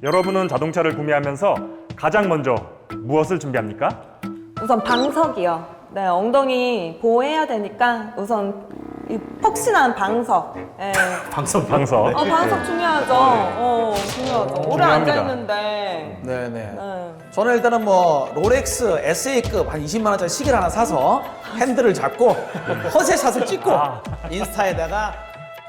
여러분은 자동차를 구매하면서 가장 먼저 무엇을 준비합니까? 우선 방석이요. 네, 엉덩이 보호해야 되니까 우선 이 폭신한 방석. 네. 방석. 방석 중요하죠. 중요하죠. 오래 중요합니다. 네네. 네. 저는 일단은 뭐 롤렉스 SA급 한 20만 원짜리 시계를 하나 사서 핸들을 잡고 허세샷을 찍고 인스타에다가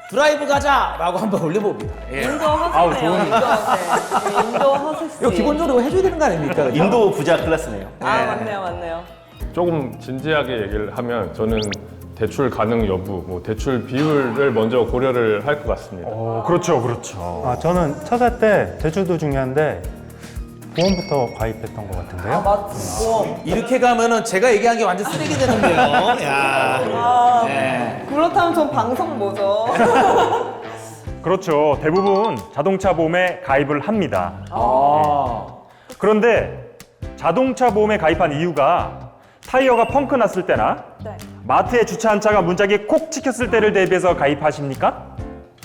드라이브 가자라고 한번 올려봅니다. 예. 인도 허세네요. 인도 허세. 네, 인도 허세 씨. 이거 기본적으로 해줘야 되는 거 아닙니까? 인도 부자 클래스네요. 맞네요. 조금 진지하게 얘기를 하면 저는 대출 가능 여부, 뭐 대출 비율을 먼저 고려를 할 것 같습니다. 그렇죠. 저는 차 살 때 대출도 중요한데 보험부터 가입했던 것 같은데요. 맞지. 이렇게 가면은 제가 얘기한 게 완전 쓰레기 되는데요. 야. 네. 그렇다면 전 방석 뭐죠? 그렇죠. 대부분 자동차 보험에 가입을 합니다. 그런데 자동차 보험에 가입한 이유가 타이어가 펑크 났을 때나 네. 마트에 주차한 차가 문짝이 콕 찍혔을 때를 대비해서 가입하십니까?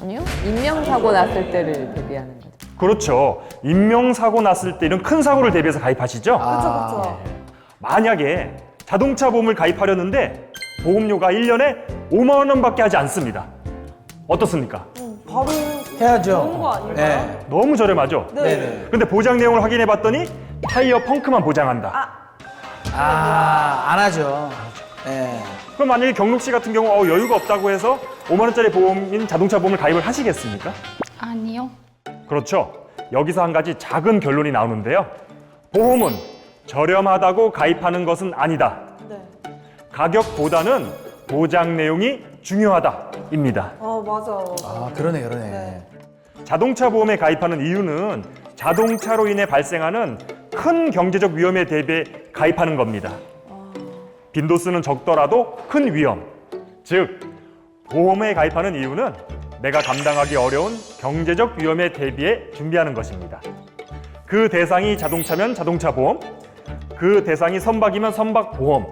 아니요. 인명사고 났을 때를 대비하는 거죠. 그렇죠. 인명사고 났을 때 이런 큰 사고를 대비해서 가입하시죠? 그쵸. 만약에 자동차 보험을 가입하려는데 보험료가 1년에 5만 원밖에 하지 않습니다. 어떻습니까? 바로 해야죠. 좋은 거 아닐까요? 네. 너무 저렴하죠? 네네. 근데 보장 내용을 확인해 봤더니 타이어 펑크만 보장한다. 안 하죠. 네. 그럼 만약에 경록 씨 같은 경우 여유가 없다고 해서 5만 원짜리 보험인 자동차 보험을 가입을 하시겠습니까? 아니요. 그렇죠. 여기서 한 가지 작은 결론이 나오는데요. 보험은 저렴하다고 가입하는 것은 아니다. 네. 가격보다는 보장 내용이 중요하다입니다. 맞아. 그러네. 자동차 보험에 가입하는 이유는 자동차로 인해 발생하는 큰 경제적 위험에 대비해 가입하는 겁니다. 빈도수는 적더라도 큰 위험, 즉 보험에 가입하는 이유는 내가 감당하기 어려운 경제적 위험에 대비해 준비하는 것입니다. 그 대상이 자동차면 자동차 보험, 그 대상이 선박이면 선박 보험,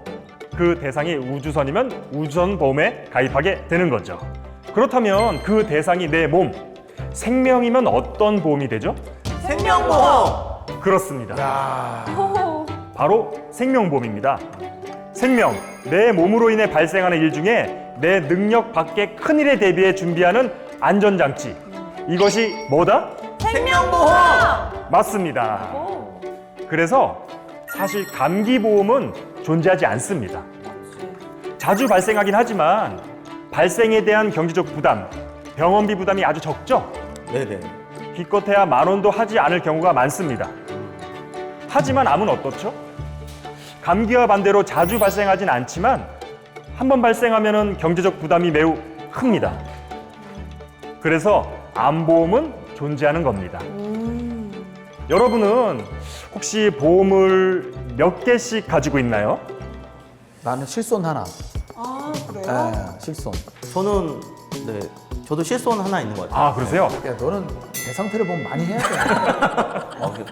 그 대상이 우주선이면 우주선 보험에 가입하게 되는 거죠. 그렇다면 그 대상이 내 몸, 생명이면 어떤 보험이 되죠? 생명보험. 그렇습니다. 바로 생명보험입니다. 생명, 내 몸으로 인해 발생하는 일 중에 내 능력 밖의 큰 일에 대비해 준비하는 안전장치. 이것이 뭐다? 생명보험. 맞습니다. 그래서 사실 감기보험은 존재하지 않습니다. 자주 발생하긴 하지만 발생에 대한 경제적 부담, 병원비 부담이 아주 적죠? 네네. 기껏해야 10,000원도 하지 않을 경우가 많습니다. 하지만 암은 어떻죠? 감기와 반대로 자주 발생하진 않지만 한 번 발생하면 경제적 부담이 매우 큽니다. 그래서 암보험은 존재하는 겁니다. 여러분은 혹시 보험을 몇 개씩 가지고 있나요? 나는 실손 하나. 그래요? 네, 실손. 저는 저도 실손 하나 있는 것 같아요. 그러세요? 야, 너는 내 상태를 보면 많이 해야 돼.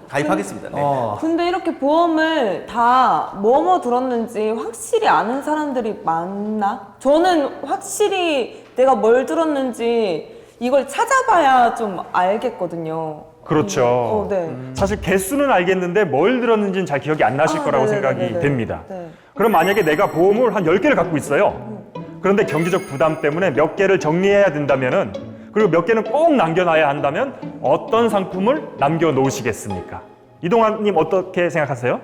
가입하겠습니다. 네. 근데 이렇게 보험을 다 뭐뭐 들었는지 확실히 아는 사람들이 많나? 저는 확실히 내가 뭘 들었는지 이걸 찾아봐야 좀 알겠거든요. 그렇죠. 네. 사실 개수는 알겠는데 뭘 들었는지는 잘 기억이 안 나실 거라고 생각이 네네네네. 됩니다. 네. 그럼 만약에 내가 보험을 한 10개를 갖고 있어요. 그런데 경제적 부담 때문에 몇 개를 정리해야 된다면은, 그리고 몇 개는 꼭 남겨놔야 한다면 어떤 상품을 남겨놓으시겠습니까? 이동환님 어떻게 생각하세요?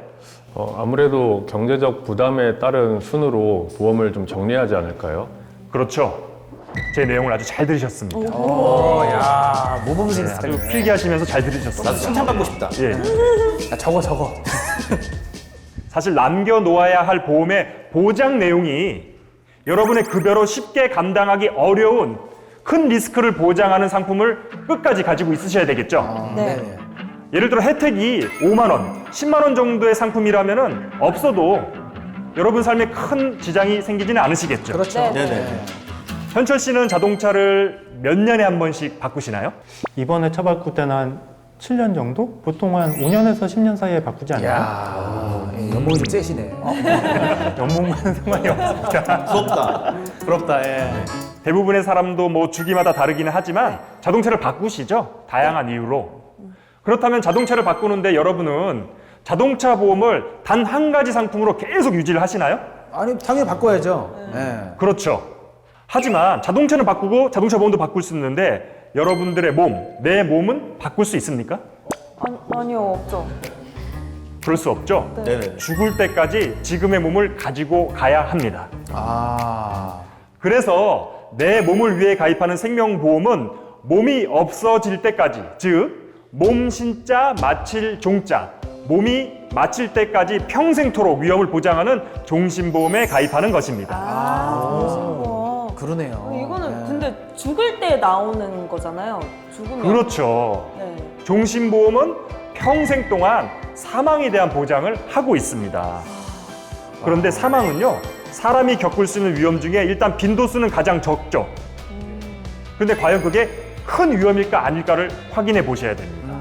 아무래도 경제적 부담에 따른 순으로 보험을 좀 정리하지 않을까요? 그렇죠. 제 내용을 아주 잘 들으셨습니다. 야, 모범생 아주 스타일. 필기하시면서 잘 들으셨습니다. 나도 칭찬받고 싶다. 예. 야, 적어. 사실 남겨놓아야 할 보험의 보장 내용이 여러분의 급여로 쉽게 감당하기 어려운 큰 리스크를 보장하는 상품을 끝까지 가지고 있으셔야 되겠죠. 네. 예를 들어 혜택이 5만 원, 10만 원 정도의 상품이라면은 없어도 여러분 삶에 큰 지장이 생기지는 않으시겠죠. 그렇죠. 네네. 현철 씨는 자동차를 몇 년에 한 번씩 바꾸시나요? 이번에 차 바꿀 때는 한 7년 정도? 보통 한 5년에서 10년 사이에 바꾸지 않나요? 야, 연봉이 좀 세시네. 연봉과는 상관이 없습니다. 부럽다. 부럽다, 예. 대부분의 사람도 뭐 주기마다 다르기는 하지만 자동차를 바꾸시죠. 다양한 이유로. 그렇다면 자동차를 바꾸는데 여러분은 자동차 보험을 단 한 가지 상품으로 계속 유지를 하시나요? 아니 당연히 바꿔야죠. 예. 그렇죠. 하지만 자동차는 바꾸고 자동차 보험도 바꿀 수 있는데 여러분들의 몸, 내 몸은 바꿀 수 있습니까? 아니요, 없죠. 그럴 수 없죠. 네네. 죽을 때까지 지금의 몸을 가지고 가야 합니다. 아. 그래서 내 몸을 위해 가입하는 생명보험은 몸이 없어질 때까지, 즉 몸 신자 마칠 종자, 몸이 마칠 때까지 평생토록 위험을 보장하는 종신보험에 가입하는 것입니다. 정신보험. 그러네요. 이거는 근데 죽을 때 나오는 거잖아요. 죽으면. 그렇죠. 네. 종신보험은 평생 동안 사망에 대한 보장을 하고 있습니다. 그런데 사망은요, 사람이 겪을 수 있는 위험 중에 일단 빈도수는 가장 적죠. 근데 과연 그게 큰 위험일까 아닐까를 확인해 보셔야 됩니다.